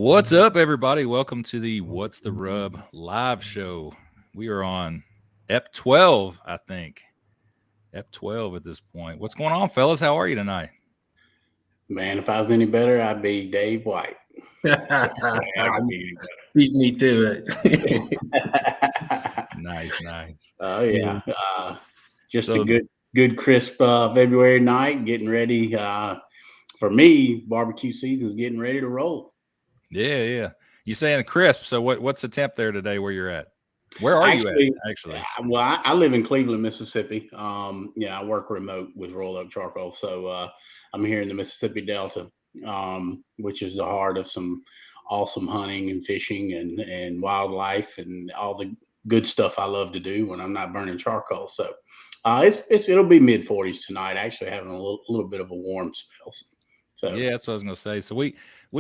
What's up, everybody? Welcome to the What's the Rub live show. We are on EP12, I think. EP12 at this point. What's going on, fellas? How are you tonight? Man, if I was any better, I'd be Dave White. Beat me to it. Nice. Oh yeah, just a good crisp February night. Getting ready for me. Barbecue season's getting ready to roll. Yeah. You saying crisp? So what's the temp there today? Where you're at? Where are you at? Actually, well, I live in Cleveland, Mississippi. I work remote with Roll Up Charcoal, so I'm here in the Mississippi Delta, which is the heart of some awesome hunting and fishing and wildlife and all the good stuff I love to do when I'm not burning charcoal. So it'll be mid 40s tonight. Actually, having a little bit of a warm spell. So yeah, that's what I was gonna say. So we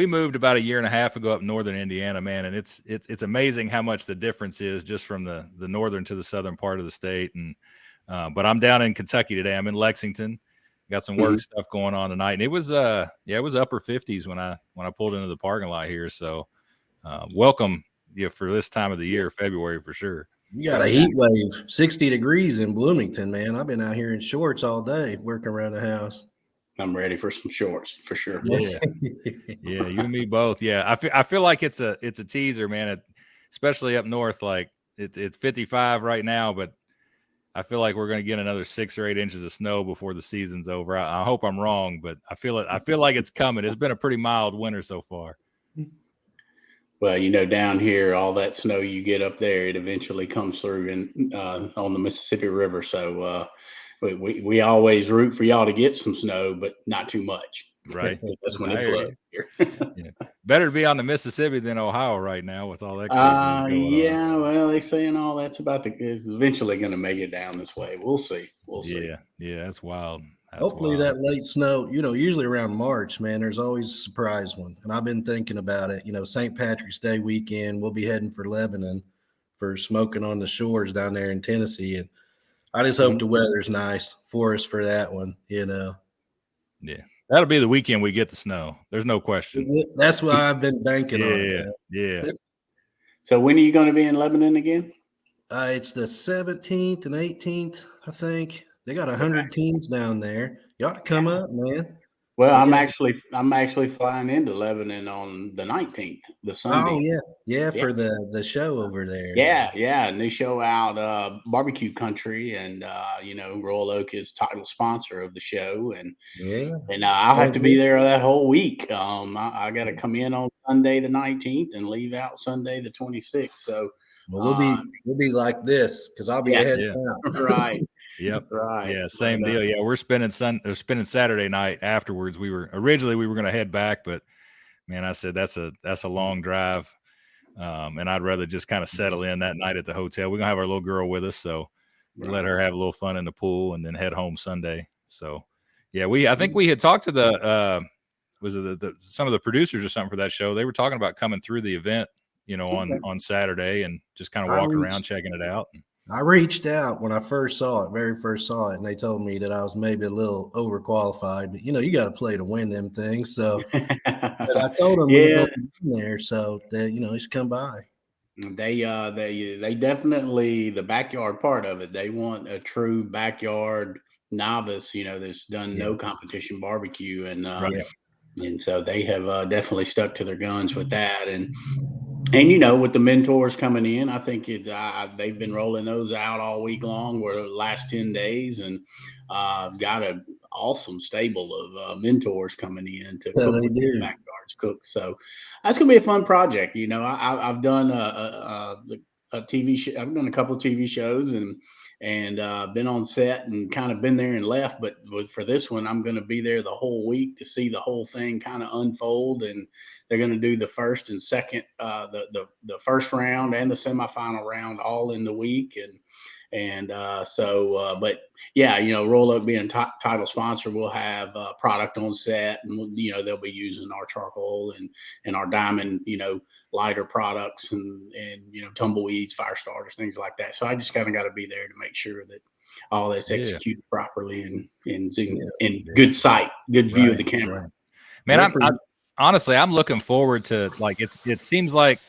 moved about a year and a half ago up northern Indiana, man, and it's amazing how much the difference is just from the northern to the southern part of the state. And but I'm down in Kentucky today. I'm in Lexington. Got some work stuff going on tonight, and it was upper 50s when I pulled into the parking lot here. So welcome for this time of the year, February for sure. You got a heat wave, 60 degrees in Bloomington, man. I've been out here in shorts all day working around the house. I'm ready for some shorts for sure. Yeah, you and me both. Yeah, I feel like it's a teaser, man. Especially up north, like it's 55 right now, but I feel like we're going to get another 6 or 8 inches of snow before the season's over. I hope I'm wrong, but I feel like it's coming. It's been a pretty mild winter so far. Well, down here, all that snow you get up there, it eventually comes through on the Mississippi River. So we always root for y'all to get some snow, but not too much. Right. That's when it floods here. Yeah. Better to be on the Mississippi than Ohio right now with all that craziness going on. Yeah, well, they're saying all that's it's eventually going to make it down this way. We'll see. Yeah, that's wild. Hopefully that late snow, usually around March, man, there's always a surprise one. And I've been thinking about it. St. Patrick's Day weekend, we'll be heading for Lebanon for smoking on the shores down there in Tennessee. And I just hope the weather's nice for us for that one, Yeah. That'll be the weekend we get the snow. There's no question. That's what I've been banking on. Yeah. So when are you going to be in Lebanon again? It's the 17th and 18th, I think. They got 100 teams down there. You ought to come up, man. Well, I'm actually flying into Lebanon on the 19th, the Sunday. Oh yeah, for the show over there. Yeah, new show out, Barbecue Country, and Royal Oak is title sponsor of the show, and I'll have to be there that whole week. I got to come in on Sunday the 19th and leave out Sunday the 26th. So we'll be like this because I'll be ahead of time. Right. Yep. Right. Yeah. Same deal. Yeah. We're spending Saturday night afterwards. We were going to head back, but man, I said, that's a long drive. And I'd rather just kind of settle in that night at the hotel. We're gonna have our little girl with us. So let her have a little fun in the pool and then head home Sunday. So yeah, I think we had talked to some of the producers or something for that show. They were talking about coming through the event, on Saturday and just kind of walking around, checking it out. I reached out when I very first saw it, and they told me that I was maybe a little overqualified, but you got to play to win them things. So but I told them we was going to be there, so that he should come by. They definitely, the backyard part of it, they want a true backyard novice, that's done no competition barbecue, and so they have definitely stuck to their guns with that, and with the mentors coming in, I think they've been rolling those out all week long, or the last 10 days, and got an awesome stable of mentors coming in to cook with the backyards cook. So that's gonna be a fun project. I've done a TV show. I've done a couple of TV shows and been on set and kind of been there and left. But for this one, I'm going to be there the whole week to see the whole thing kind of unfold. And they're going to do the first and second, the first round and the semifinal round all in the week. But yeah, Roll Up being title sponsor, we'll have product on set, and they'll be using our charcoal and our diamond, lighter products and tumbleweeds, fire starters, things like that. So I just kind of got to be there to make sure that all that's executed properly and in good sight, good view of the camera. Man, honestly, I'm looking forward to, like, it seems like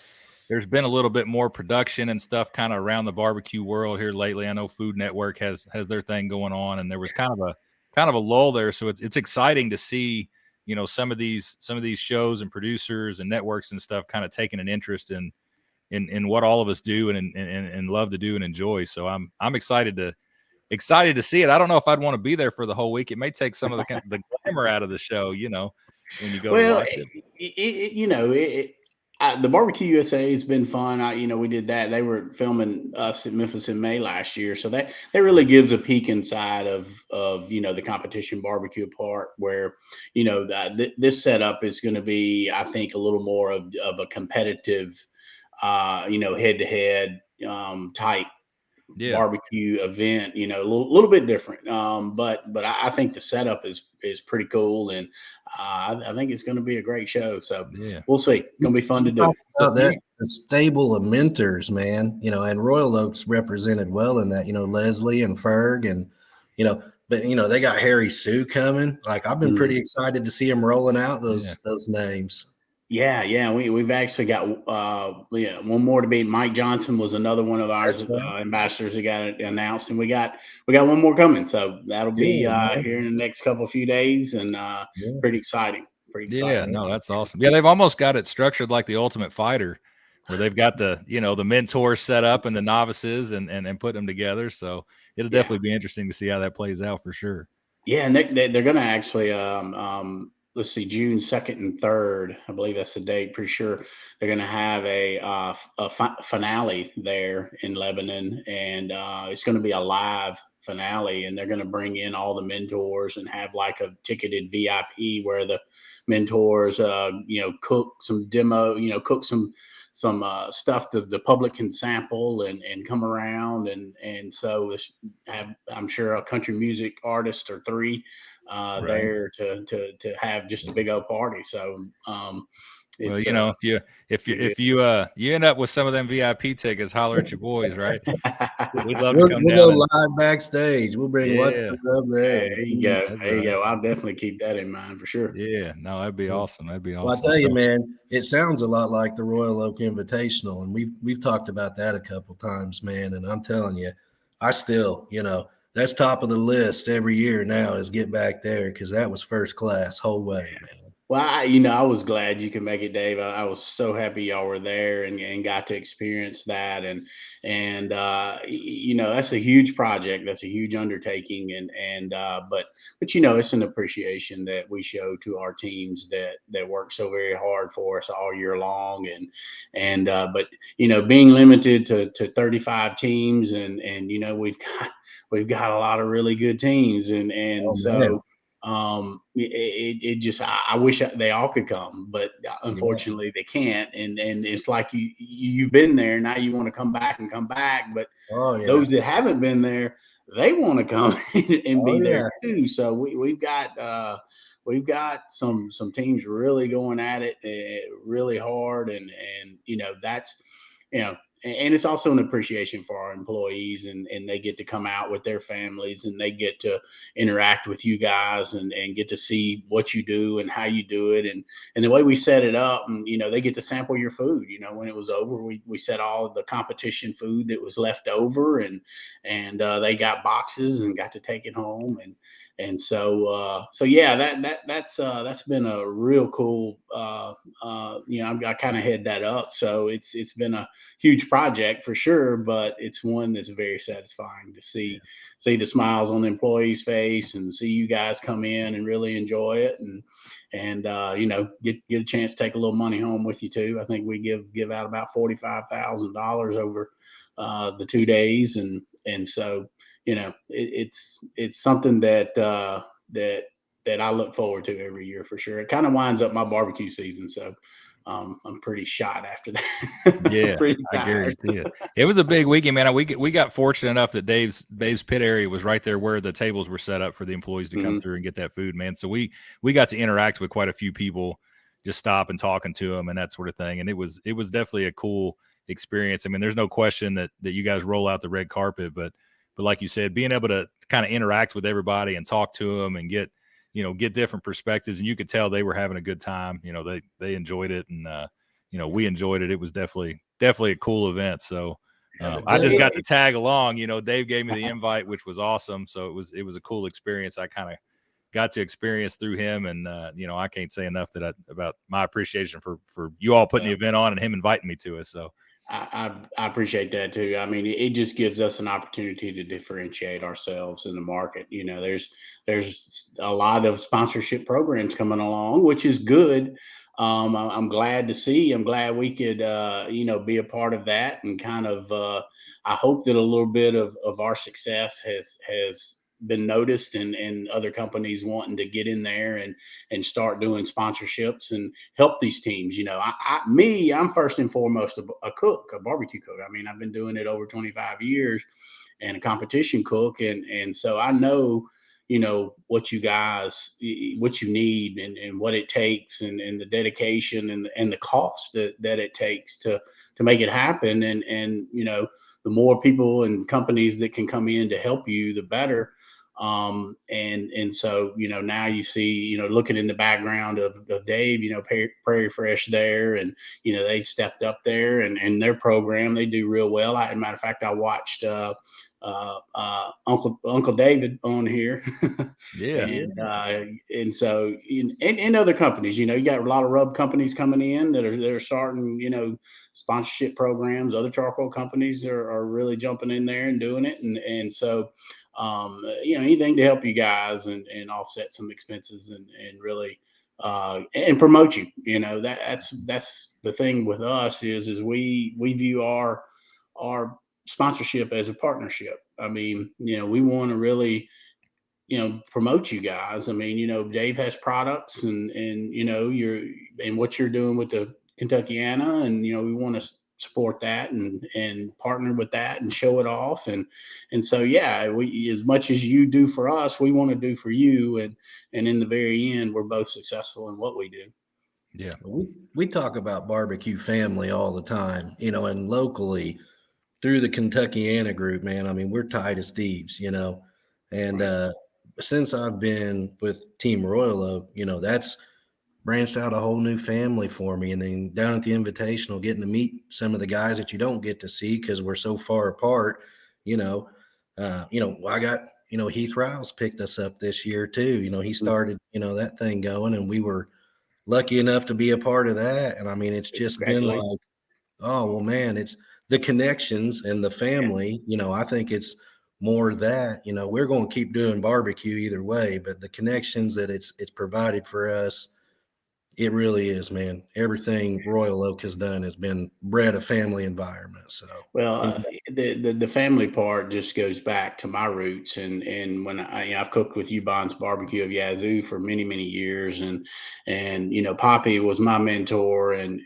there's been a little bit more production and stuff kind of around the barbecue world here lately. I know Food Network has their thing going on, and there was kind of a lull there. So it's exciting to see, some of these shows and producers and networks and stuff kind of taking an interest in what all of us do and love to do and enjoy. So I'm excited to see it. I don't know if I'd want to be there for the whole week. It may take some of the glamour out of the show, when you go to Well, watch it. The Barbecue USA has been fun. We did that. They were filming us at Memphis in May last year, so that really gives a peek inside of the competition barbecue part, where this setup is going to be, I think, a little more of a competitive, head to head type barbecue event, a little bit different. But I think the setup is pretty cool, and I think it's going to be a great show. So we'll see. It's going to be fun to do. About that, the stable of mentors, man, and Royal Oak's represented well in that, Leslie and Ferg, and but they got Harry Sue coming. Like, I've been pretty excited to see him rolling out those names. Yeah. We've actually got one more to beat. Mike Johnson was another one of our ambassadors that got announced, and we got one more coming. So that'll be here in the next few days, and pretty exciting. Yeah, no, that's awesome. Yeah, they've almost got it structured like the Ultimate Fighter, where they've got the the mentors set up and the novices and put them together. So it'll definitely be interesting to see how that plays out for sure. Yeah, and they're going to actually let's see, June 2nd and 3rd, I believe that's the date. Pretty sure they're going to have a finale there in Lebanon, and it's going to be a live finale, and they're going to bring in all the mentors and have like a ticketed VIP where the mentors, cook some demo, cook some stuff that the public can sample and come around, and so I'm sure a country music artist or three there to have just a big old party. So well, if you end up with some of them VIP tickets, holler at your boys, right? We'd love to come down. We'll go live backstage. We'll bring what's up there. There you go. There you go. I'll definitely keep that in mind for sure. Yeah, no, that'd be awesome. That'd be awesome. Well, I tell you, man, it sounds a lot like the Royal Oak Invitational, and we've talked about that a couple times, man. And I'm telling you, I still, that's top of the list every year now is get back there, because that was first class whole way, man. Well, I was glad you could make it, Dave. I was so happy y'all were there and got to experience that. And that's a huge project. That's a huge undertaking. But it's an appreciation that we show to our teams that work so very hard for us all year long. But being limited to 35 teams, and we've got a lot of really good teams, it just, I wish they all could come, but unfortunately they can't. And it's like you've been there, now you want to come back, but those that haven't been there, they want to come and be there too. So we've got some teams really going at it really hard, and that's and it's also an appreciation for our employees, and they get to come out with their families, and they get to interact with you guys and get to see what you do and how you do it, and the way we set it up. And they get to sample your food. When it was over, we set all of the competition food that was left over, and they got boxes and got to take it home. So that's been a real cool. I kind of head that up, so it's been a huge project for sure, but it's one that's very satisfying to see the smiles on the employees' face, and see you guys come in and really enjoy it, and get a chance to take a little money home with you too. I think we give out about $45,000 over the 2 days, and so it's something that I look forward to every year for sure. It kind of winds up my barbecue season, so I'm pretty shot after that. Yeah, I guarantee it. It was a big weekend, man. We got fortunate enough that Dave's pit area was right there where the tables were set up for the employees to come through and get that food, man. So we got to interact with quite a few people, just stop and talking to them and that sort of thing. And it was definitely a cool experience. I mean, there's no question that you guys roll out the red carpet, but like you said, being able to kind of interact with everybody and talk to them and get get different perspectives, and you could tell they were having a good time. They enjoyed it, and we enjoyed it. It was definitely a cool event. So I just got to tag along. Dave gave me the invite, which was awesome. So it was a cool experience. I kind of got to experience through him, and I can't say enough about my appreciation for you all putting the event on and him inviting me to it. So I appreciate that too. I mean, it just gives us an opportunity to differentiate ourselves in the market. There's a lot of sponsorship programs coming along, which is good. I'm glad to see. I'm glad we could, be a part of that, and kind of. I hope that a little bit of our success has been noticed, and other companies wanting to get in there and start doing sponsorships and help these teams. I'm first and foremost a cook, a barbecue cook. I mean, I've been doing it over 25 years, and a competition cook, and so I know what you need, and what it takes, and the dedication, and the cost that it takes to make it happen. And the more people and companies that can come in to help you, the better. And so now you see, looking in the background of Dave, Prairie Fresh there, and they stepped up there, and their program, they do real well. As a matter of fact, I watched Uncle David on here. And so and other companies, you got a lot of rub companies coming in that are starting sponsorship programs. Other charcoal companies are really jumping in there and doing it, and so anything to help you guys and offset some expenses, and really and promote you. That's the thing with us is we view our sponsorship as a partnership. I mean, we want to really promote you guys. I mean, Dave has products, and what you're doing with the Kentuckiana, and we want to support that and partner with that and show it off. And so we, as much as you do for us, we want to do for you, and in the very end, we're both successful in what we do. Yeah, we talk about barbecue family all the time, and locally through the Kentuckiana group, man. I mean, we're tight as thieves, and right. Since I've been with Team Royal Oak, that's branched out a whole new family for me. And then down at the Invitational, getting to meet some of the guys that you don't get to see because we're so far apart. I got Heath Riles picked us up this year too. He started that thing going, and we were lucky enough to be a part of that. And I mean, it's just been like, oh well, man, it's the connections and the family. I think it's more that we're going to keep doing barbecue either way, but the connections that it's provided for us, it really is, man. Everything Royal Oak has done has been bred a family environment. So the family part just goes back to my roots, and when I've cooked with Ubon's Barbecue of Yazoo for many years, and Poppy was my mentor, and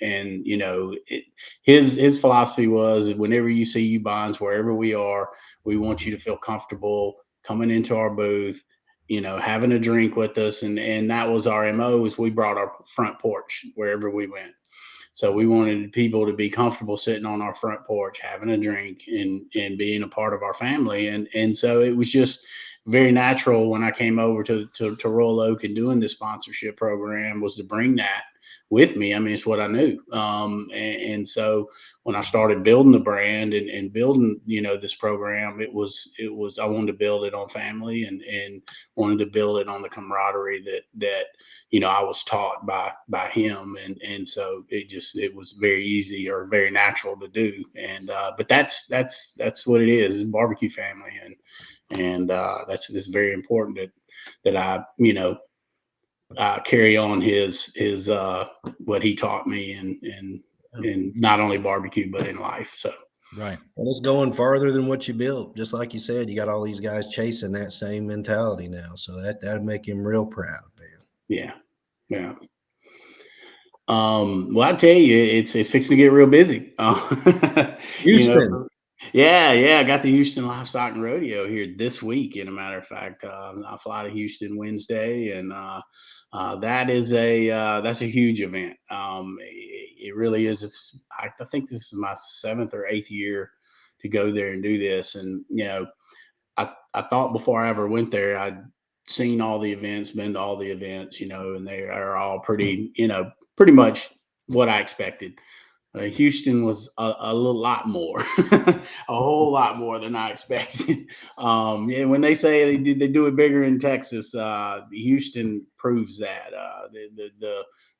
his philosophy was, whenever you see Ubon's, wherever we are, we want you to feel comfortable coming into our booth, having a drink with us. And that was our MO, is we brought our front porch wherever we went. So we wanted people to be comfortable sitting on our front porch, having a drink, and being a part of our family. And so it was just very natural when I came over to Royal Oak and doing this sponsorship program, was to bring that with me. I mean, it's what I knew. And so when I started building the brand and building, this program, it was, I wanted to build it on family, and wanted to build it on the camaraderie that I was taught by him. And so it was very easy, or very natural to do. And, but that's what it is barbecue family. And that's very important that I, carry on his what he taught me, and not only barbecue, but in life. So right. And it's going farther than what you built. Just like you said, you got all these guys chasing that same mentality now. So that'd make him real proud, man. Yeah. Well, I tell you, it's fixing to get real busy. Houston. I got the Houston Livestock and Rodeo here this week. In a matter of fact, I fly to Houston Wednesday, and that's a huge event. It really is. I think this is my 7th or 8th year to go there and do this. And I thought before I ever went there, seen all the events, been to all the events, and they are all pretty, pretty much what I expected. Houston was a little lot more, a whole lot more than I expected. Yeah, when they say they do it bigger in Texas, Houston proves that.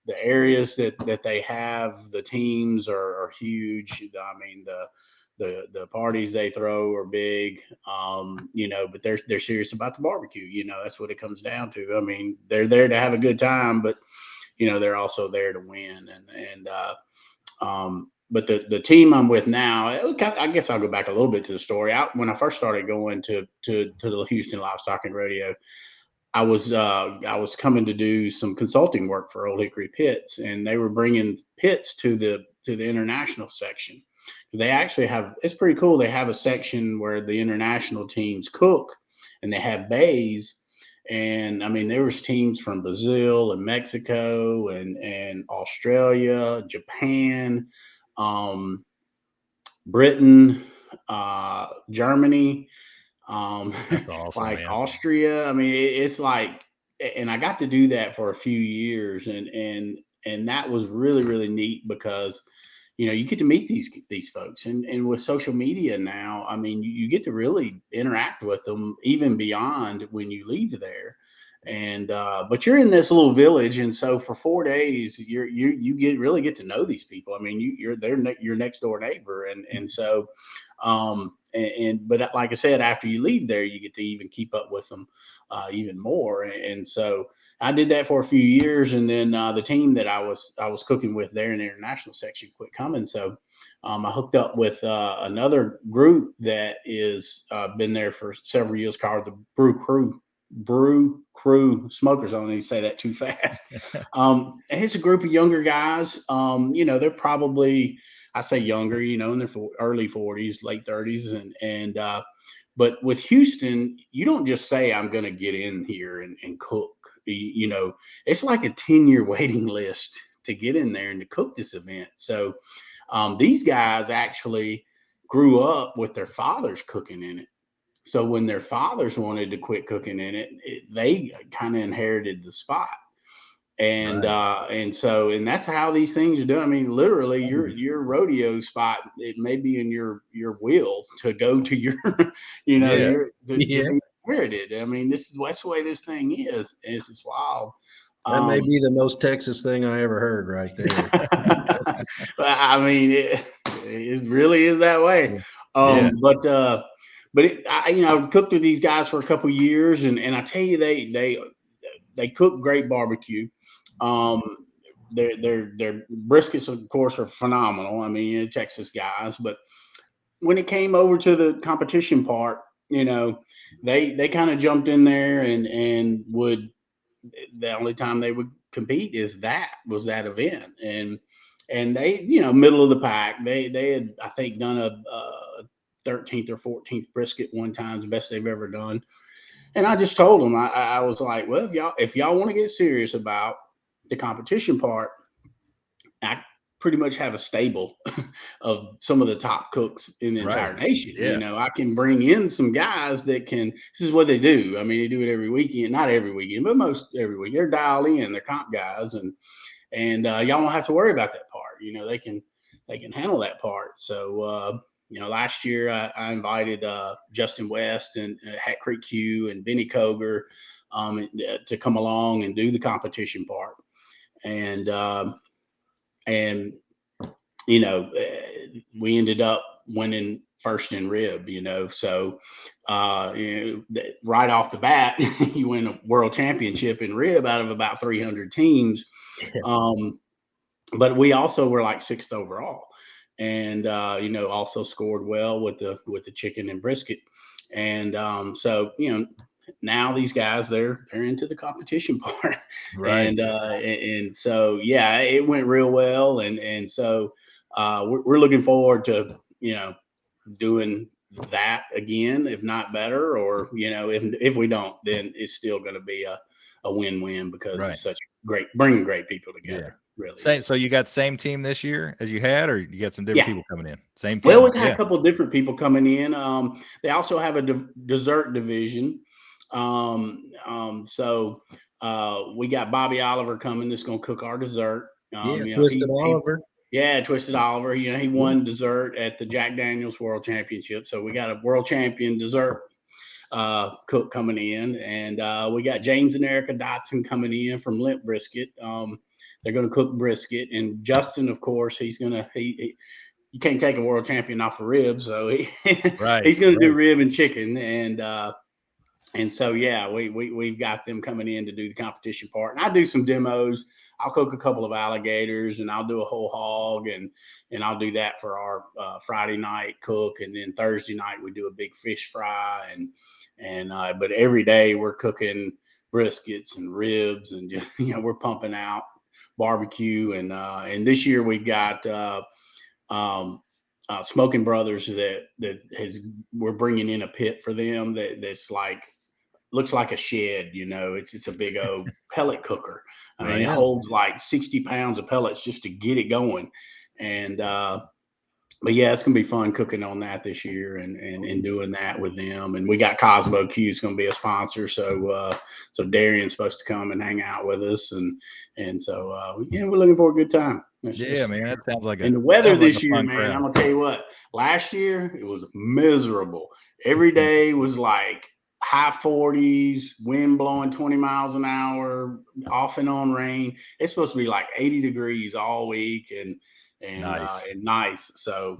The areas that they have, the teams are huge. I mean, the parties they throw are big, but they're serious about the barbecue. That's what it comes down to. I mean, they're there to have a good time, but they're also there to win. But the team I'm with now, I guess I'll go back a little bit to the story. When I first started going to the Houston Livestock and Rodeo, I was coming to do some consulting work for Old Hickory Pits, and they were bringing pits to the international section. They actually have, it's pretty cool. They have a section where the international teams cook, and they have bays. And I mean, there was teams from Brazil and Mexico and Australia, Japan, um, Britain, Germany, That's awesome, like man. Austria. I mean, it's like, and I got to do that for a few years, and that was really really neat because you get to meet these folks, and with social media now, I mean, you get to really interact with them even beyond when you leave there. And but you're in this little village, and so for 4 days you really get to know these people. I mean, you're your next door neighbor, and so but like I said, after you leave there, you get to even keep up with them even more. And so I did that for a few years, and then the team that I was cooking with there in the international section quit coming. So I hooked up with another group that is been there for several years, called the Brew Crew Smokers. I don't need to say that too fast. And it's a group of younger guys. They're probably, I say younger, in their early 40s, late 30s, and but with Houston, you don't just say I'm going to get in here and cook. It's like a 10-year waiting list to get in there and to cook this event. So these guys actually grew up with their fathers cooking in it. So when their fathers wanted to quit cooking in it, they kind of inherited the spot. And Right. And that's how these things are done. I mean, literally, your rodeo spot, it may be in your will to go to your Yeah. to Yeah. be inherited. I mean, that's the way this thing is. It's wild. That may Um, be the most Texas thing I ever heard right there. I mean, it really is that way. Yeah. Yeah. I cooked with these guys for a couple years, and I tell you, they cook great barbecue. Um, their briskets, of course, are phenomenal. I mean, Texas guys, but when it came over to the competition part, they kind of jumped in there and would, the only time they would compete was that event. And they, middle of the pack. They had, I think, done a 13th or 14th brisket one time, the best they've ever done. And I just told them, I was like, well, if y'all want to get serious about the competition part, I pretty much have a stable of some of the top cooks in the Right. entire nation. Yeah. I can bring in some guys that can. This is what they do. I mean, they do it every weekend, not every weekend, but most every week. They're dialed in. They're comp guys, and y'all don't have to worry about that part. They can handle that part. So last year I invited Justin West and Hat Creek Q and Benny Koger to come along and do the competition part. And and we ended up winning first in rib. So right off the bat, you win a world championship in rib out of about 300 teams. But we also were like sixth overall, and also scored well with the chicken and brisket. And so now these guys, they're into the competition part. Right. And so yeah, it went real well. And so we're looking forward to doing that again, if not better. Or if we don't, then it's still going to be a win-win, because Right. it's such great, bringing great people Yeah. together. Really Same. is. So you got same team this year as you had, or you got some different Yeah. people coming in? Same Well, team. we've had a couple of different people coming in. They also have a dessert division. So we got Bobby Oliver coming that's going to cook our dessert. Yeah, You know, Twisted Oliver. Yeah, Twisted Oliver. You know, he won dessert at the Jack Daniels World Championship. So we got a world champion dessert cook coming in, and we got James and Erica Dotson coming in from Limp Brisket. They're going to cook brisket, and Justin, of course, he's going to you can't take a world champion off of ribs, so he's going to do rib and chicken, and so yeah, we've got them coming in to do the competition part, and I do some demos. I'll cook a couple of alligators, and I'll do a whole hog, and I'll do that for our Friday night cook, and then Thursday night we do a big fish fry, and but every day we're cooking briskets and ribs, and just we're pumping out barbecue, and this year we've got Smoking Brothers we're bringing in a pit for them that's like looks like a shed, it's a big old pellet cooker. I mean, it holds like 60 pounds of pellets just to get it going. And but yeah, it's gonna be fun cooking on that this year and doing that with them. And we got Cosmo Q is gonna be a sponsor, so Darian's supposed to come and hang out with us, and so we're looking for a good time. Man, that sounds like and the weather this year, man. I'm gonna tell you what. Last year it was miserable. Every day was like high 40s, wind blowing 20 miles an hour, off and on rain. It's supposed to be like 80 degrees all week and nice. So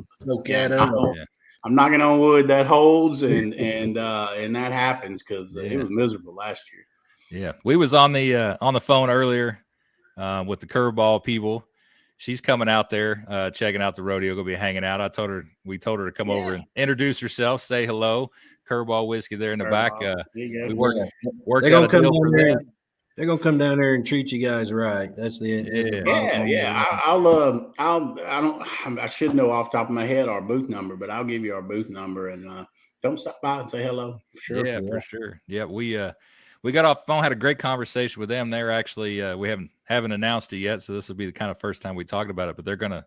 I'm knocking on wood that holds and that happens because it was miserable last year. Yeah, we was on the phone earlier with the curveball people. She's coming out there, checking out the rodeo, gonna be hanging out. We told her to come over and introduce herself, say hello. Curveball Whiskey there in the back. We worked out a deal for that. They're gonna come down there and treat you guys right. That's the I should know off the top of my head our booth number, but I'll give you our booth number and don't stop by and say hello. Sure. Yeah, for sure. Yeah, we got off the phone, had a great conversation with them. They're actually we haven't announced it yet, so this will be the kind of first time we talked about it. But they're gonna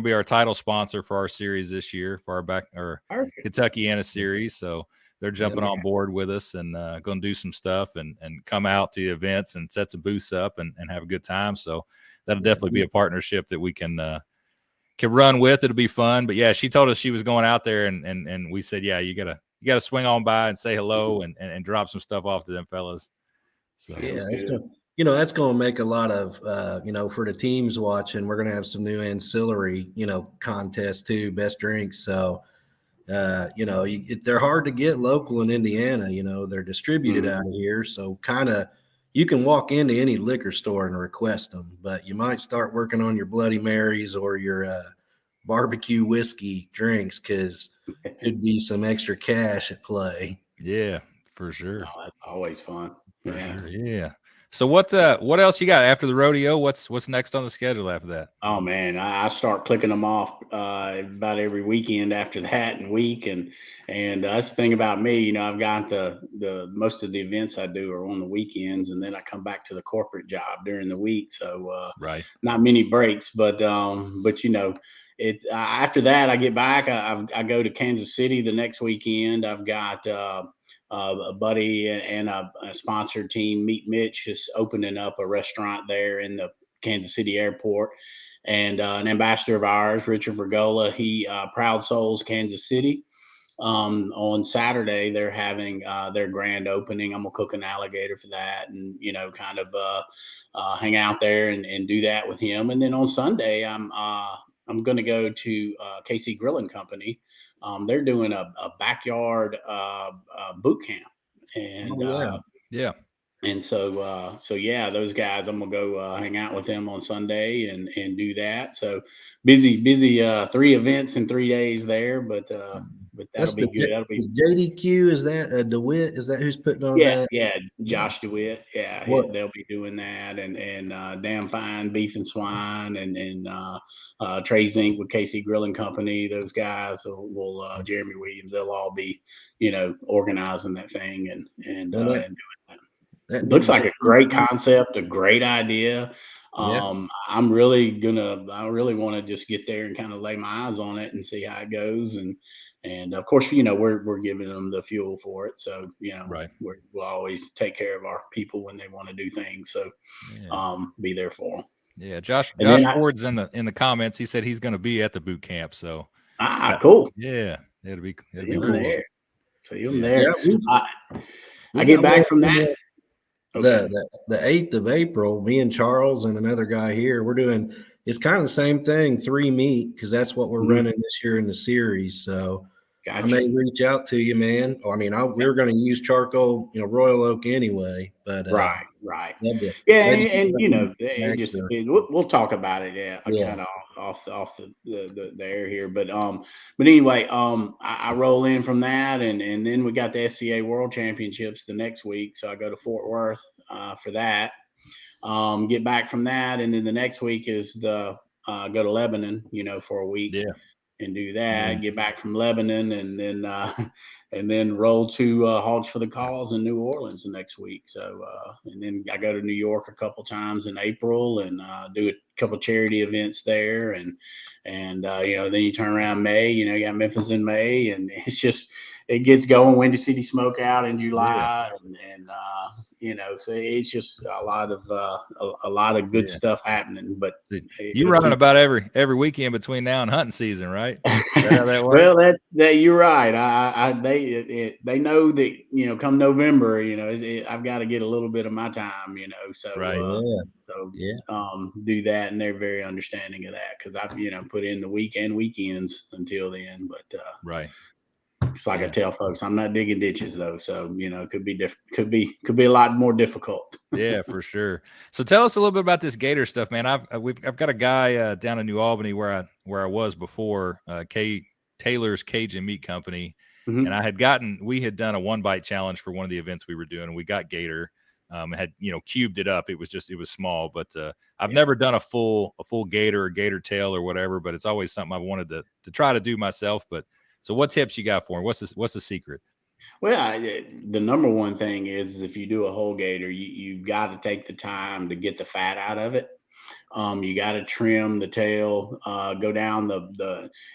be our title sponsor for our series this year for our Kentuckiana series. So they're jumping on board with us and going to do some stuff and come out to the events and set some booths up and have a good time. So that'll definitely be a partnership that we can run with. It'll be fun. But yeah, she told us she was going out there and we said, yeah, you gotta swing on by and say hello and drop some stuff off to them fellas. So that's going to make a lot of for the teams watching. We're going to have some new ancillary contests too, best drinks. So they're hard to get local in Indiana. They're distributed out of here, so kind of you can walk into any liquor store and request them, but you might start working on your Bloody Marys or your barbecue whiskey drinks because could be some extra cash at play. Yeah, for sure. Oh, that's always fun. For sure. Yeah. So what else you got after the rodeo? What's next on the schedule after that? Oh man, I start clicking them off about every weekend after that and week, and that's the thing about me. I've got the most of the events I do are on the weekends, and then I come back to the corporate job during the week. So not many breaks, but it after that I get back. I go to Kansas City the next weekend. I've got a buddy and a sponsored team, Meet Mitch, is opening up a restaurant there in the Kansas City airport. And an ambassador of ours, Richard Vergola, he Proud Souls Kansas City. On Saturday, they're having their grand opening. I'm going to cook an alligator for that and, kind of hang out there and do that with him. And then on Sunday, I'm going to go to KC Grilling Company. They're doing a backyard boot camp, and and so yeah, those guys, I'm gonna go hang out with them on Sunday and do that. So busy 3 events in 3 days there, but that'll be good. That'll be JDQ. Is that DeWitt? Is that who's putting on that? Yeah, Josh DeWitt. Yeah, they'll be doing that, and Damn Fine Beef and Swine, and Trey's Inc. with KC Grilling Company. Those guys will Jeremy Williams. They'll all be organizing that thing and doing that. It looks like a great concept, a great idea. I really want to just get there and kind of lay my eyes on it and see how it goes. And And of course, you know, we're giving them the fuel for it. So, you know, Right. we'll always take care of our people when they want to do things. So, Yeah. be there for them. Yeah. Josh And then Ford's in the comments. He said he's going to be at the boot camp. So cool. yeah, it'll be See him cool. there. See him Yeah. there. Yeah, I get back from that. Okay. The 8th of April, me and Charles and another guy here, we're doing, it's kind of the same thing, 3 meet, because that's what we're running this year in the series. So Gotcha. I may reach out to you, man. I mean, we're going to use charcoal, you know, Royal Oak anyway, but right. Yeah, And you know, we'll talk about it. Yeah, kind of off the air here, but anyway, I roll in from that, and then we got the SCA World Championships the next week, so I go to Fort Worth for that. Get back from that, and then the next week is the go to Lebanon, you know, for a week. Yeah. And do that, get back from Lebanon, and then roll to Hogs for the Cause in New Orleans the next week. So and then I go to New York a couple times in April and do a couple charity events there, and you know, then you turn around May, you know, you got Memphis in May, and it's just, it gets going. Windy City Smoke Out in July, and you know, so it's just a lot of good stuff happening. But you're running about every weekend between now and hunting season, right? Is that how that works? Well, that you're right. They know that, you know, come November, you know, I've got to get a little bit of my time, you know. So do that, and they're very understanding of that, because I've, you know, put in the weekends until then. But right. It's like I tell folks, I'm not digging ditches though, so you know, it could be a lot more difficult. Yeah, for sure. So tell us a little bit about this gator stuff, man. I've got a guy down in New Albany where I was before, Taylor's Cajun Meat Company, and we had done a 1-bite challenge for one of the events we were doing, and we got gator. Had, you know, cubed it up. It was small, but I've never done a full gator or gator tail or whatever, but it's always something I've wanted to try to do myself. But so what tips you got for him? What's the secret? Well, the number one thing is if you do a whole gator, you've got to take the time to get the fat out of it. You got to trim the tail, go down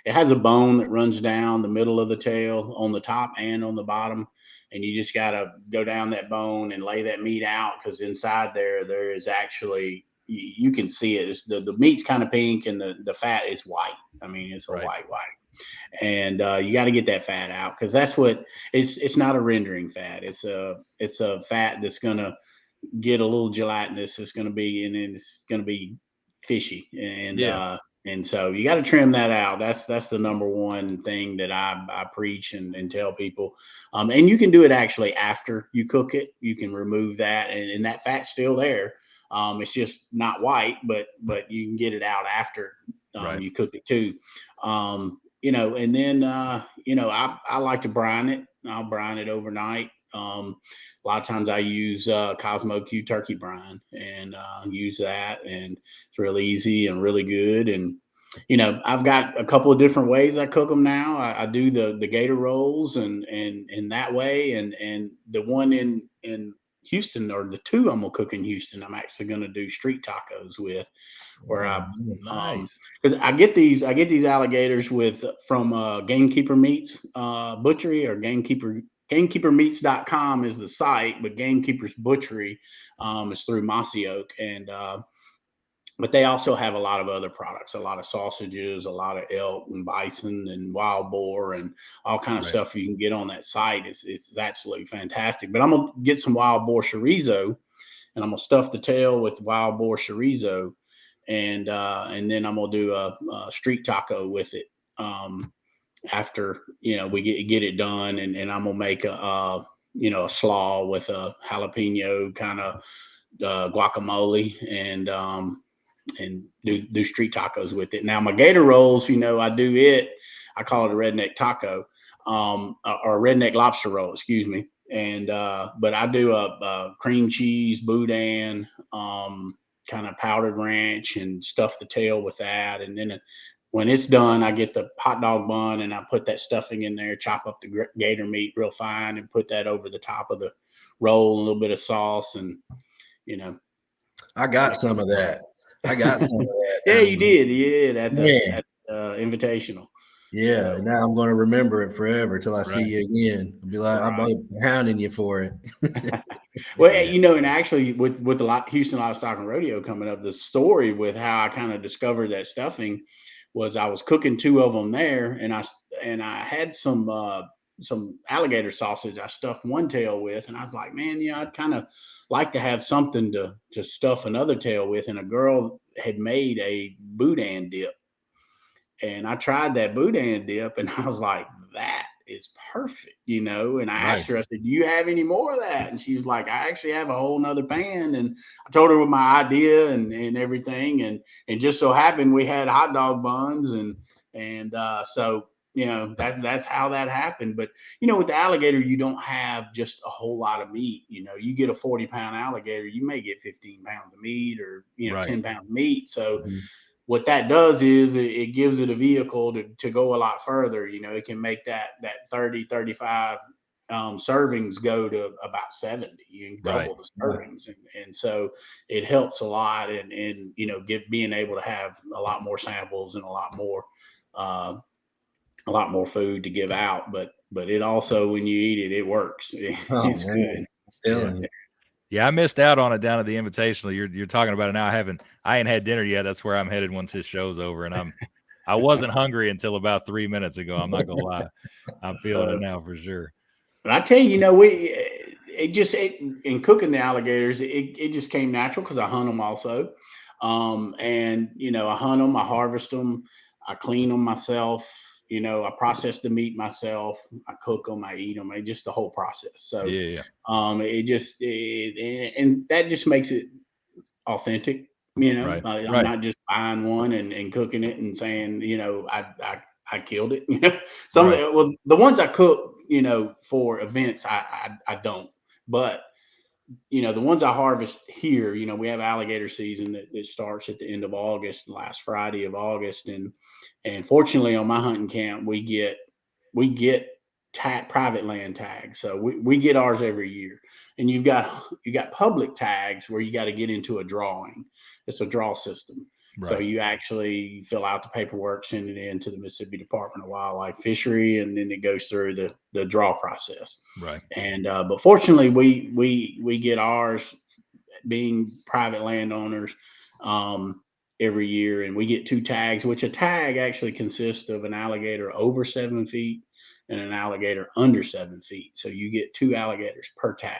it has a bone that runs down the middle of the tail on the top and on the bottom. And you just got to go down that bone and lay that meat out, because inside there is actually, you can see it. The meat's kind of pink and the fat is white. I mean, it's a white. And you got to get that fat out, because that's what it's not a rendering fat. It's a fat that's going to get a little gelatinous. It's going to be, and it's going to be fishy. And so you got to trim that out. That's the number one thing that I preach and tell people. And you can do it actually after you cook it. You can remove that, and that fat's still there. It's just not white, but you can get it out after you cook it too. You know, and then you know, I like to brine it. I'll brine it overnight. A lot of times I use Cosmo Q turkey brine, and use that, and it's really easy and really good. And you know, I've got a couple of different ways I cook them now. I do the gator rolls and that way, and the one in Houston, or the two I'm gonna cook in Houston, I'm actually gonna do street tacos with, where nice. Because I get these alligators from Gamekeeper Meats Butchery, or gamekeepermeats.com is the site, but Gamekeeper's Butchery is through Mossy Oak. And but they also have a lot of other products, a lot of sausages, a lot of elk and bison and wild boar and all kind of stuff you can get on that site. It's absolutely fantastic. But I'm gonna get some wild boar chorizo, and I'm gonna stuff the tail with wild boar chorizo, and then I'm gonna do a street taco with it after, you know, we get it done, and I'm gonna make a you know, a slaw with a jalapeno kind of guacamole, and do street tacos with it. Now my gator rolls, you know, I call it a redneck taco, or a redneck lobster roll, excuse me. And but I do a cream cheese boudin, kind of powdered ranch, and stuff the tail with that. And then when it's done, I get the hot dog bun, and I put that stuffing in there, chop up the gator meat real fine, and put that over the top of the roll, a little bit of sauce, and you know. I got some of that. Yeah, you did. Yeah, at the invitational. Yeah, So, now I'm going to remember it forever till I see Right. you again. I'll be like, right. I'm hounding you for it. Well, Yeah. and actually with the Houston Livestock and Rodeo coming up, the story with how I kind of discovered that stuffing was I was cooking two of them there, and I had some alligator sausage I stuffed one tail with, and I was like, man, I'd kind of like to have something to stuff another tail with, and a girl had made a boudin dip, and I tried that boudin dip, and I was like, that is perfect, And I Right. asked her, I said, do you have any more of that? And she was like, I actually have a whole nother pan. And I told her with my idea and everything. And just so happened we had hot dog buns. So, that's how that happened. But, with the alligator, you don't have just a whole lot of meat. You get a 40-pound alligator, you may get 15 pounds of meat or, Right. 10 pounds of meat. So, Mhm. what that does is it gives it a vehicle to go a lot further. It can make that 30, 35 servings go to about 70. You can Right. double the servings. And so it helps a lot and being able to have a lot more samples and uh, a lot more food to give out. But it also, when you eat it, it works. Oh It's man, good. I'm Yeah. telling you. Yeah, I missed out on it down at the Invitational. You're talking about it now. I ain't had dinner yet. That's where I'm headed once this show's over. And I wasn't hungry until about 3 minutes ago. I'm not gonna lie. I'm feeling it now for sure. But I tell you, in cooking the alligators, it just came natural because I hunt them also. And I hunt them, I harvest them, I clean them myself. I process the meat myself. I cook them, I eat them. Just the whole process. So, Yeah, yeah. and that just makes it authentic. Right. I'm Right. not just buying one and cooking it and saying, I killed it. Right. The ones I cook, for events, I don't. But the ones I harvest here, we have alligator season that starts at the end of August, last Friday of August, and fortunately on my hunting camp we get private land tags, so we get ours every year, and you got public tags where you got to get into a drawing. It's a draw system. So Right. you actually fill out the paperwork, send it in to the Mississippi Department of Wildlife Fishery, and then it goes through the draw process. Right. And but fortunately, we get ours being private landowners every year, and we get two tags, which a tag actually consists of an alligator over 7 feet and an alligator under 7 feet. So you get two alligators per tag,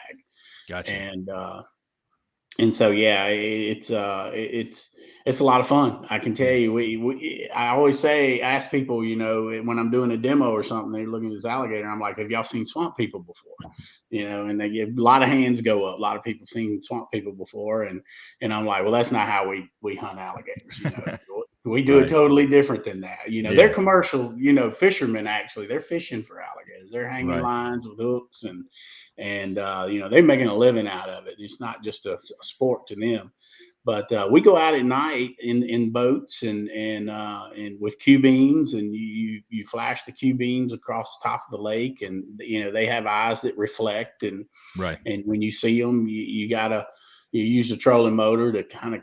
Gotcha. and so yeah, it's a lot of fun. I can tell Yeah. you. I always ask people, when I'm doing a demo or something, they're looking at this alligator. I'm like, have y'all seen swamp people before? And they give a lot of hands go up. A lot of people seen swamp people before, and I'm like, well, that's not how we hunt alligators. We do it Right. totally different than that. They're Yeah. commercial, fishermen actually. They're fishing for alligators. They're hanging Right. lines with hooks and they're making a living out of it. It's not just a sport to them. But we go out at night in boats and with Q beams, and you flash the Q beams across the top of the lake, and they have eyes that reflect, Right. and when you see them, you use the trolling motor to kind of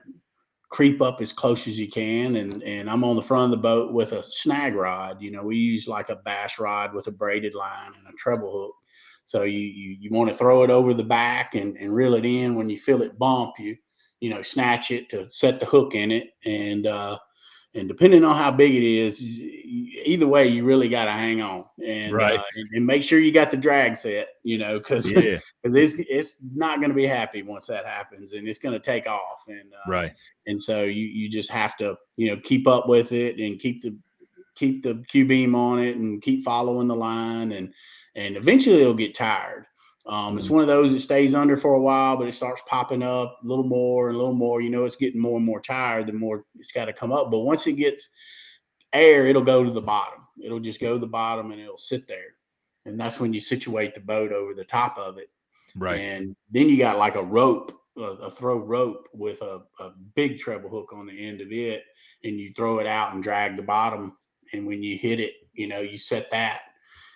creep up as close as you can, and I'm on the front of the boat with a snag rod. We use like a bass rod with a braided line and a treble hook. So you want to throw it over the back and reel it in. When you feel it bump, snatch it to set the hook in it, and depending on how big it is, either way, you really got to hang on Right. and make sure you got the drag set, because Yeah. it's not going to be happy once that happens, and it's going to take off, Right. and so you just have to keep up with it and keep the Q beam on it and keep following the line, and eventually it'll get tired. It's Mhm. one of those that stays under for a while, but it starts popping up a little more and a little more. It's getting more and more tired the more it's got to come up. But once it gets air, it'll go to the bottom. It'll just go to the bottom and it'll sit there. And that's when you situate the boat over the top of it. Right. And then you got like a rope, a throw rope with a big treble hook on the end of it. And you throw it out and drag the bottom. And when you hit it, you set that,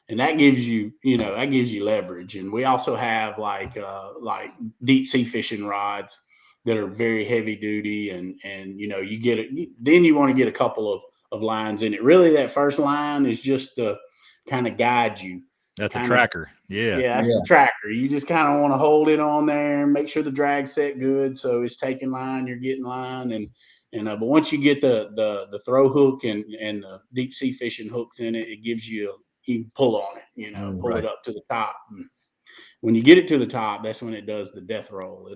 and that gives you leverage. And we also have like deep sea fishing rods that are very heavy duty, and you get it. Then you want to get a couple lines in it. Really, that first line is just to kind of guide you. That's a tracker. Yeah. Yeah, that's the tracker. You just kind of want to hold it on there and make sure the drag's set good, so it's taking line, you're getting line, and but once you get the throw hook and the deep sea fishing hooks in it, it gives you can pull on it, pull it up to the top. And when you get it to the top, that's when it does the death roll.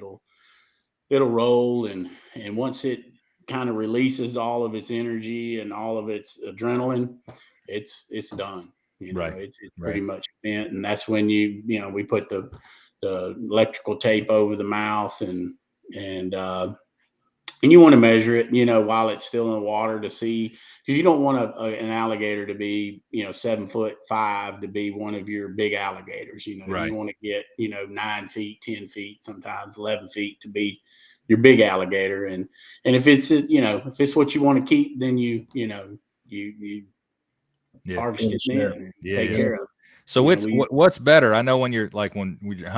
It'll roll, and once it kind of releases all of its energy and all of its adrenaline, it's done. It's pretty much spent, and that's when we put the electrical tape over the mouth, and you want to measure it, while it's still in the water to see, because you don't want an alligator to be, 7'5" to be one of your big alligators. You want to get, 9 feet, 10 feet, sometimes 11 feet to be your big alligator. And if it's, if it's what you want to keep, then you harvest it then, take care of it. So what's better? I know when you're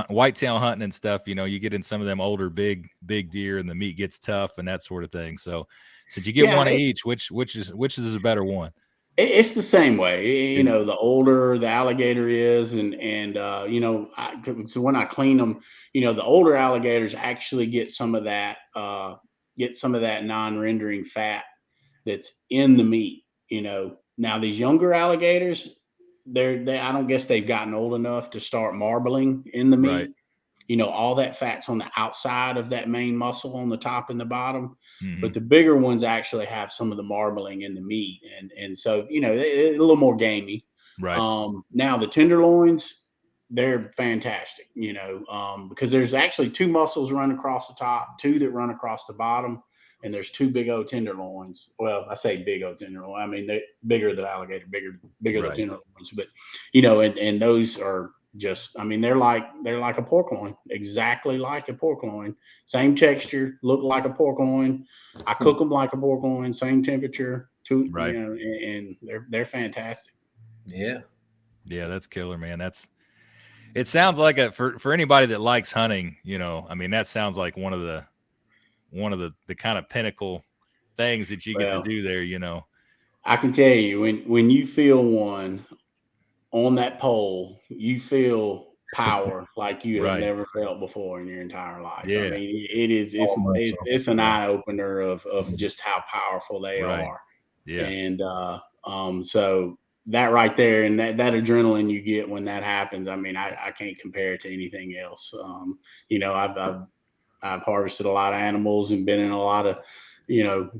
whitetail hunting and stuff, you get in some of them older big deer and the meat gets tough and that sort of thing. So you get one of each. Which is a better one? It's the same way. The older the alligator is, and so when I clean them, the older alligators actually get some of that non-rendering fat that's in the meat. Now these younger alligators, I don't guess they've gotten old enough to start marbling in the meat. All that fat's on the outside of that main muscle on the top and the bottom. But the bigger ones actually have some of the marbling in the meat, and so they're a little more gamey. Now the tenderloins, they're fantastic. Because there's actually 2 muscles run across the top, 2 that run across the bottom, and there's 2 big old tenderloins. Well, I say big old tenderloin. I mean, they're bigger than alligator, bigger the tenderloins. But and those are just, I mean, they're like a pork loin, exactly like a pork loin. Same texture, look like a pork loin. I cook them like a pork loin, same temperature. And they're fantastic. Yeah, that's killer, man. It sounds like for anybody that likes hunting. I mean, that sounds like one of the kind of pinnacle things that you get to do there. I can tell you, when you feel one on that pole, you feel power like you have never felt before in your entire life. I mean, it's an eye opener of just how powerful they are. And so that right there, and that adrenaline you get when that happens, I mean, I can't compare it to anything else. I've harvested a lot of animals and been in a lot of,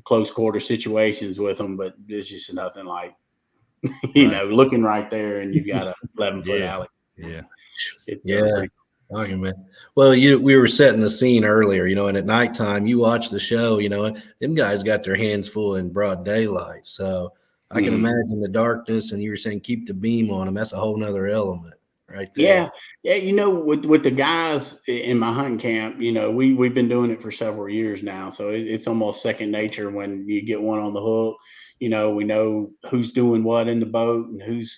close quarter situations with them, but there's just nothing like, looking right there and you've got a 11-foot alligator. Man. Well, we were setting the scene earlier, and at nighttime you watch the show, them guys got their hands full in broad daylight. So I can imagine the darkness, and you were saying keep the beam on them. That's a whole nother element. Right there. Yeah. With the guys in my hunting camp, we've been doing it for several years now. So it's almost second nature when you get one on the hook. We know who's doing what in the boat and who's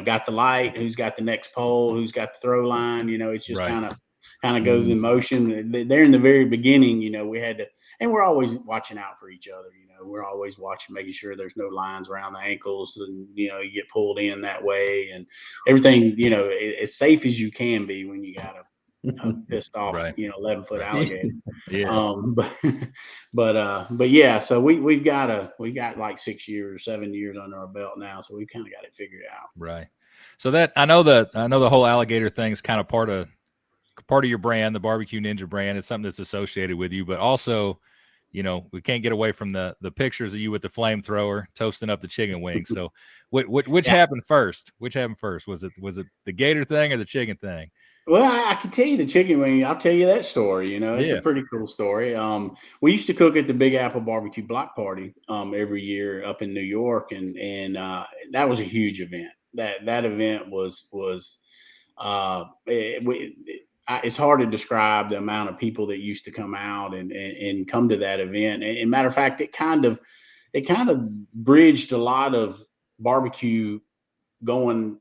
got the light, who's got the next pole, who's got the throw line. It's just kind of goes in motion. There in the very beginning, we had to, and we're always watching out for each other. We're always watching, making sure there's no lines around the ankles, and you get pulled in that way, and everything. As safe as you can be when you got a pissed off, 11-foot alligator. But yeah. So we got like 6 years, 7 years under our belt now, so we kind of got it figured out. Right. So that I know the whole alligator thing is kind of part of your brand, the BBQ Ninja brand. It's something that's associated with you, but also, we can't get away from the pictures of you with the flamethrower toasting up the chicken wings. So which happened first? Which happened first? Was it the gator thing or the chicken thing? Well, I can tell you the chicken wing. I'll tell you that story. It's a pretty cool story. We used to cook at the Big Apple Barbecue Block Party every year up in New York, and that was a huge event. That event was it's hard to describe the amount of people that used to come out and come to that event. And matter of fact, it kind of bridged a lot of barbecue doing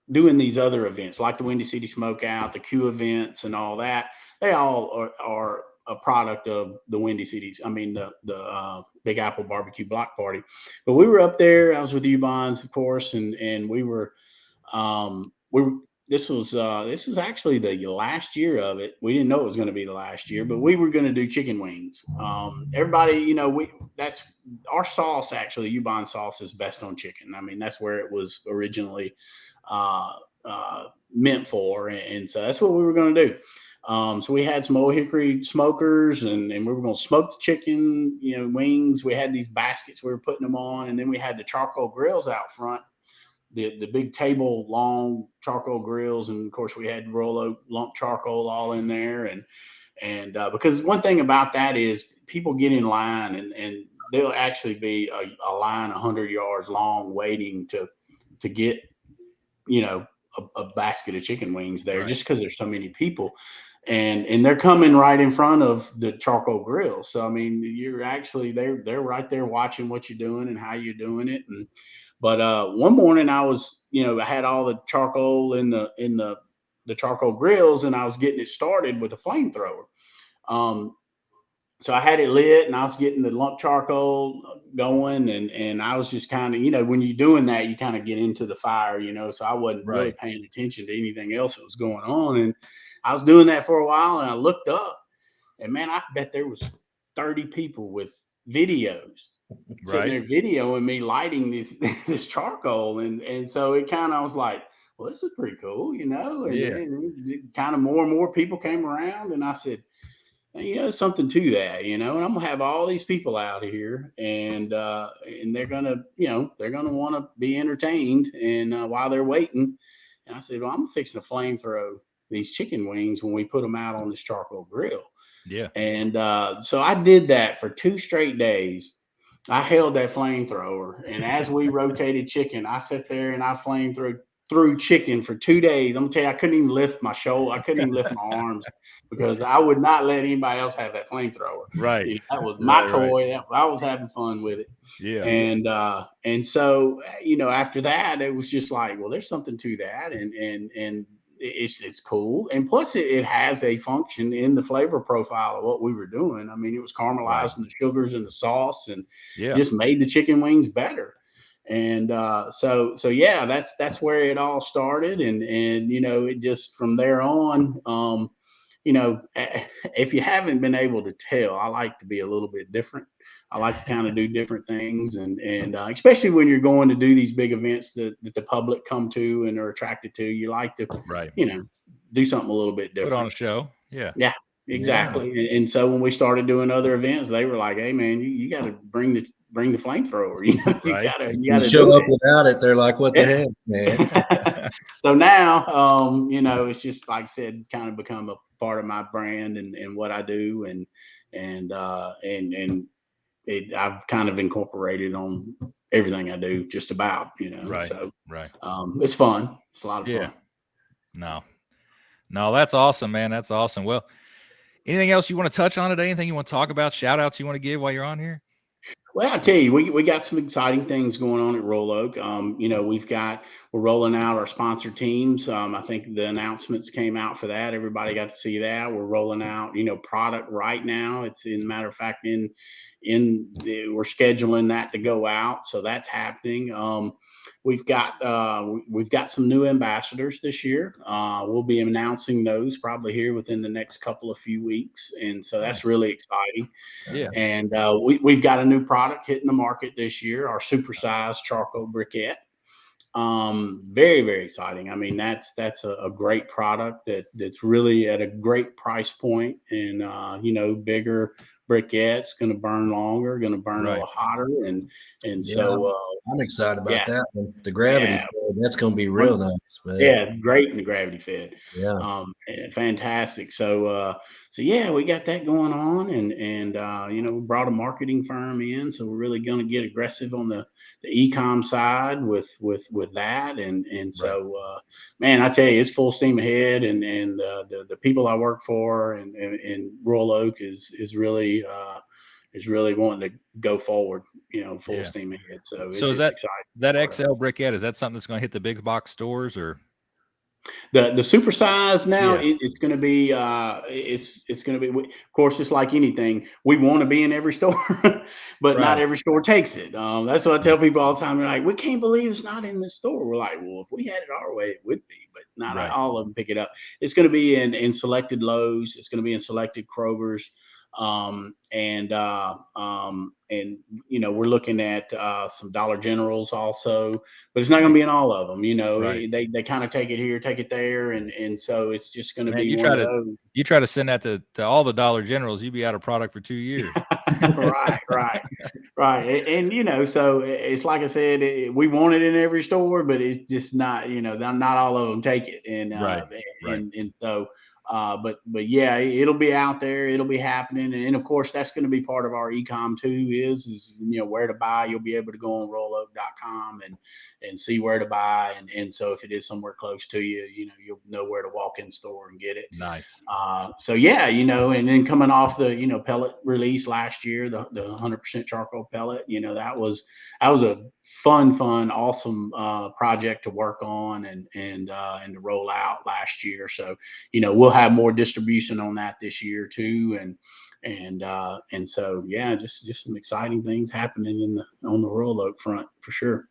these other events like the Windy City Smokeout, the Q events, and all that. They all are a product of the Windy Cities. I mean, the Big Apple barbecue block party. But we were up there. I was with U-Bonds, of course, and we were this was actually the last year of it. We didn't know it was going to be the last year, but we were going to do chicken wings. Everybody, you know, that's our sauce. Actually, U-Bond sauce is best on chicken. I mean, that's where it was originally meant for, and so that's what we were going to do. So we had some old hickory smokers, and we were going to smoke the chicken, you know, wings. We had these baskets we were putting them on, and then we had the charcoal grills out front, the big table long charcoal grills, and of course we had roll lump charcoal all in there, and because one thing about that is people get in line, and there'll actually be a line 100 yards long waiting to get, you know, a basket of chicken wings there, just because there's so many people. And they're coming right in front of the charcoal grill. So I mean, you're actually they're right there watching what you're doing and how you're doing it. But one morning I was, you know, I had all the charcoal in the charcoal grills, and I was getting it started with a flamethrower. So I had it lit, and I was getting the lump charcoal going, and I was just kind of, you know, when you're doing that, you kind of get into the fire, you know. So I wasn't really paying attention to anything else that was going on, and I was doing that for a while, and I looked up, and man, I bet there was 30 people with videos sitting there videoing me lighting this charcoal, and so it kind of was like, well, this is pretty cool, you know. And kind of more and more people came around, and I said, you know, something to that, you know, and I'm gonna have all these people out here, and they're gonna, you know, they're gonna want to be entertained, and while they're waiting, and I said, well, I'm fixing to flamethrow these chicken wings when we put them out on this charcoal grill. Yeah. And so I did that for 2 straight days. I held that flamethrower, and as we rotated chicken, I sat there and I flamethrowed through chicken for 2 days. I'm gonna tell you, I couldn't even lift my shoulder. I couldn't even lift my arms because I would not let anybody else have that flamethrower. Right. You know, that was my toy. I was having fun with it. Yeah. And so, you know, after that, it was just like, well, there's something to that, and it's cool. And plus, it has a function in the flavor profile of what we were doing. I mean, it was caramelizing the sugars and the sauce, and just made the chicken wings better. And so yeah, that's where it all started, and you know, it just from there on. You know, if you haven't been able to tell, I like to be a little bit different. I like to kind of do different things, and especially when you're going to do these big events that the public come to and are attracted to, you like to, you know, do something a little bit different. Put on a show. Yeah. Yeah, exactly. Yeah. And so when we started doing other events, they were like, "Hey, man, you got to bring the flamethrower. You know, you gotta show up without it. They're like, what the heck, man?" So now, you know, it's just like I said, kind of become a part of my brand and what I do, and I've kind of incorporated on everything I do, just about, you know. So it's fun. It's a lot of fun. No, that's awesome, man. That's awesome. Well, anything else you want to touch on today? Anything you want to talk about? Shout outs you want to give while you're on here? Well, I'll tell you, we got some exciting things going on at Roll Oak. You know, we're rolling out our sponsor teams. I think the announcements came out for that. Everybody got to see that. We're rolling out, you know, product right now. It's, in matter of fact, we're scheduling that to go out. So that's happening. We've got some new ambassadors this year. We'll be announcing those probably here within the next few weeks, and so that's really exciting. Yeah. And we've got a new product hitting the market this year, our supersized charcoal briquette. Very, very exciting. I mean, that's a great product that's really at a great price point, and you know, bigger briquettes, going to burn longer, going to burn a little hotter, and so I'm excited about that one. The gravity fed, that's going to be real nice. Man. Yeah, great in the gravity fed. Yeah, fantastic. So yeah, we got that going on, and you know, we brought a marketing firm in, so we're really going to get aggressive on the e-com side with that, and so man, I tell you, it's full steam ahead, and the people I work for and Royal Oak is really wanting to go forward, you know, full steam ahead. So is that exciting. That XL briquette, is that something that's going to hit the big box stores, or? The super size now, Yeah. it's going to be it's going to be, of course, it's like anything. We want to be in every store, but not Right. every store takes it. That's what I tell people all the time. They're like, we can't believe it's not in this store. We're like, well, if we had it our way, it would be, but not Right. all of them pick it up. It's going to be in selected Lowe's. It's going to be in selected Kroger's. And we're looking at some Dollar Generals also, but it's not going to Nice. be in all of them. Right. They kind of take it here, take it there, and so it's just going to Man, be one of those. you try to send that to all the Dollar Generals, you'd be out of product for 2 years. Right, right. And so it's like I said, we want it in every store, but it's just not, not all of them take it. And Right. Right. and so but yeah, it'll be out there, it'll be happening, and of course that's going to be part of our ecom too. Is where to buy. You'll be able to go on rolloak.com and see where to buy, and so if it is somewhere close to you, you'll know where to walk in store and get it. Nice. So yeah, and then coming off the pellet release last year, the 100% charcoal pellet, that was a fun, awesome project to work on and to roll out last year. So we'll have more distribution on that this year too, and so yeah, just some exciting things happening on the Royal Oak front for sure.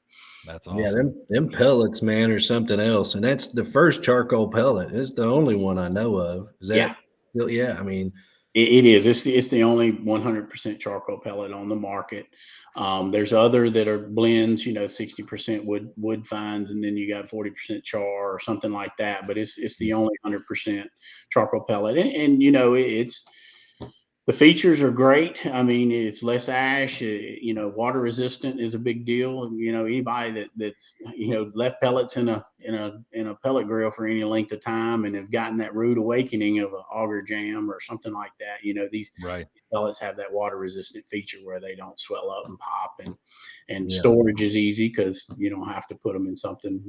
That's awesome. Yeah, them pellets, man, are something else. And that's the first charcoal pellet. It's the only one I know of. Is that still? Yeah, I mean, it is. It's the only 100% charcoal pellet on the market. There's other that are blends, 60% wood fines, and then you got 40% char or something like that. But it's the only 100% charcoal pellet, and it's. The features are great. I mean, it's less ash. Water resistant is a big deal. Anybody that's left pellets in a pellet grill for any length of time and have gotten that rude awakening of an auger jam or something like that. These Right. pellets have that water resistant feature where they don't swell up and pop, and Yeah. storage is easy because you don't have to put them in something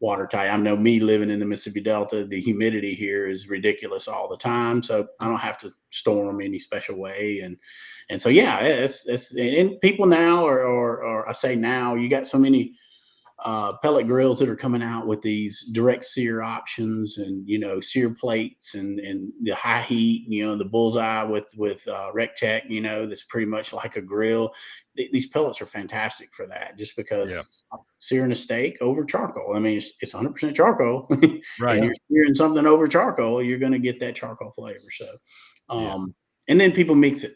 watertight. I know me living in the Mississippi Delta, the humidity here is ridiculous all the time, so I don't have to store them any special way. And so yeah, it's and people now or I say now, you got so many pellet grills that are coming out with these direct sear options and sear plates and the high heat, the bullseye with Rectech, that's pretty much like a grill. These pellets are fantastic for that, just because searing a steak over charcoal. I mean, it's 100% charcoal, Right. and you're searing something over charcoal, you're going to get that charcoal flavor. So, and then people mix it,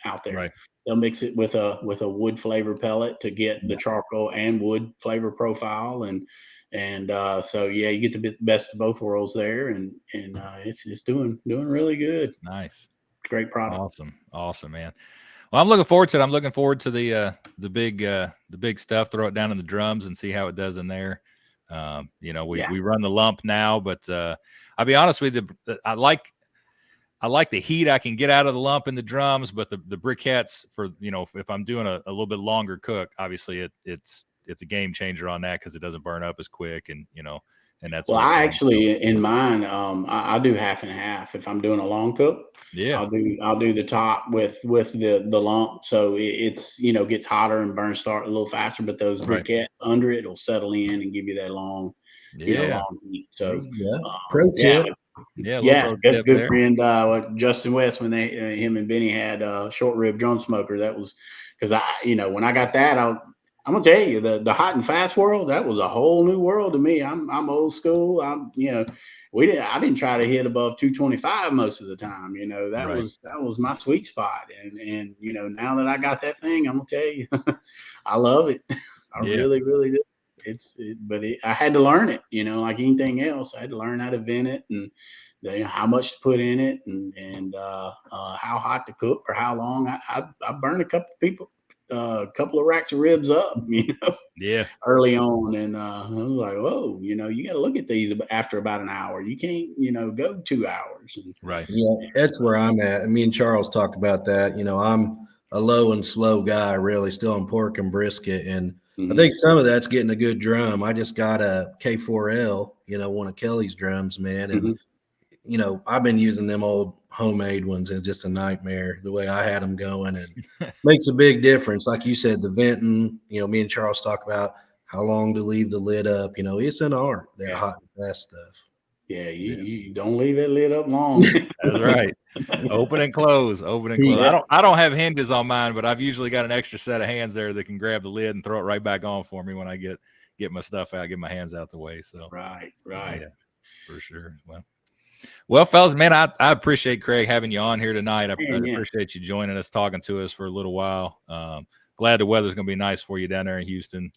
out there. Right. They'll mix it with a wood flavor pellet to get the charcoal and wood flavor profile, and so yeah, you get the best of both worlds there, and it's doing really good. Nice. Great product. Awesome, man. Well, I'm looking forward to it. I'm looking forward to the big stuff. Throw it down in the drums and see how it does in there. We run the lump now, but I'll be honest with you, I like the heat I can get out of the lump in the drums, but the briquettes for, if I'm doing a little bit longer cook, obviously it's a game changer on that because it doesn't burn up as quick, and that's. Well, I actually in mine, I do half and half. If I'm doing a long cook, I'll do the top with the lump, so it's gets hotter and burns start a little faster, but those briquettes under it will settle in and give you that long, long heat. So pro tip. Good friend Justin West, when him and Benny had short rib drum smoker. That was because when I got that, I'm gonna tell you, the hot and fast world, that was a whole new world to me. I'm old school. I didn't try to hit above 225 most of the time. That was my sweet spot. And now that I got that thing, I'm gonna tell you, I love it. I really, really do. But I had to learn it, like anything else. I had to learn how to vent it and how much to put in it and how hot to cook or how long. I burned a couple of racks of ribs up, early on. And I was like, whoa, you got to look at these after about an hour. You can't, go 2 hours. Right. Yeah, that's where I'm at. And me and Charles talk about that. I'm a low and slow guy, really, still on pork and brisket. And I think some of that's getting a good drum. I just got a K4L, one of Kelly's drums, man. And, I've been using them old homemade ones, and it's just a nightmare the way I had them going, and makes a big difference. Like you said, the venting, me and Charles talk about how long to leave the lid up. You know, it's an art, that hot and fast stuff. Yeah, you don't leave that lid up long. That's right. Open and close. Open and close. Yeah. I don't have hinges on mine, but I've usually got an extra set of hands there that can grab the lid and throw it right back on for me when I get my stuff out, get my hands out the way. So right. Yeah, for sure. Well, fellas, man, I appreciate Craig having you on here tonight. I appreciate you joining us, talking to us for a little while. Glad the weather's going to be nice for you down there in Houston.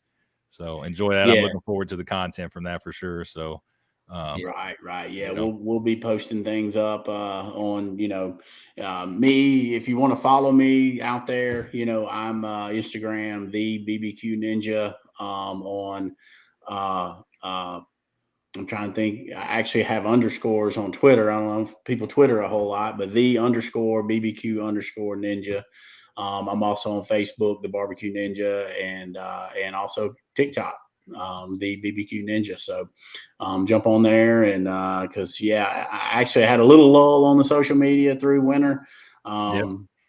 So enjoy that. Yeah. I'm looking forward to the content from that for sure. So right. Yeah, we'll be posting things up on, me. If you want to follow me out there, I'm Instagram, the BBQ Ninja. I'm trying to think. I actually have underscores on Twitter. I don't know if people Twitter a whole lot, but the _BBQ _Ninja. I'm also on Facebook, the BBQ Ninja, and also TikTok, the BBQ Ninja. So jump on there, and because I actually had a little lull on the social media through winter.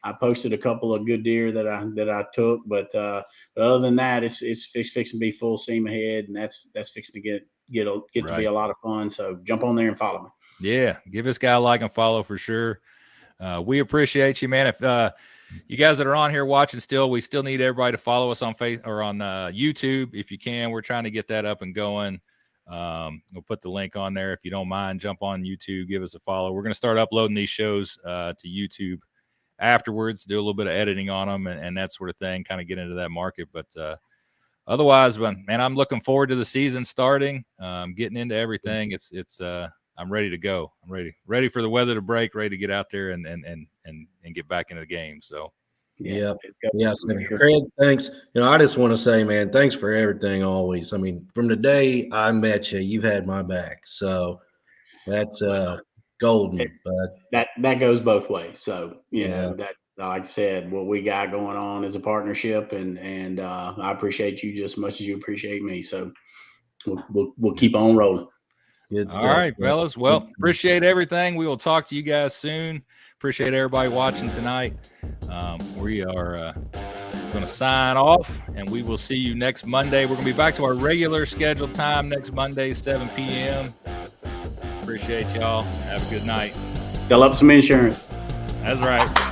I posted a couple of good deer that I took, but other than that, it's fixing to be full steam ahead, and that's fixing to get to be a lot of fun. So jump on there and follow me. Yeah, give this guy a like and follow for sure. We appreciate you, man. If you guys that are on here watching still, we still need everybody to follow us on Facebook or on YouTube if you can. We're trying to get that up and going. We'll put the link on there. If you don't mind, jump on YouTube, give us a follow. We're going to start uploading these shows to YouTube afterwards, do a little bit of editing on them and that sort of thing, kind of get into that market. But otherwise, man, I'm looking forward to the season starting, getting into everything. I'm ready to go. I'm ready for the weather to break, ready to get out there and get back into the game. So yeah. Craig, thanks. I just want to say, man, thanks for everything always. I mean, from the day I met you, you've had my back. So that's golden. But that goes both ways. So that, like I said, what we got going on is a partnership, and I appreciate you just as much as you appreciate me. So we'll keep on rolling. All right, fellas. Well, appreciate everything. We will talk to you guys soon. Appreciate everybody watching tonight. We are going to sign off, and we will see you next Monday. We're going to be back to our regular scheduled time next Monday, 7 p.m. Appreciate y'all. Have a good night. Fill up some insurance. That's right.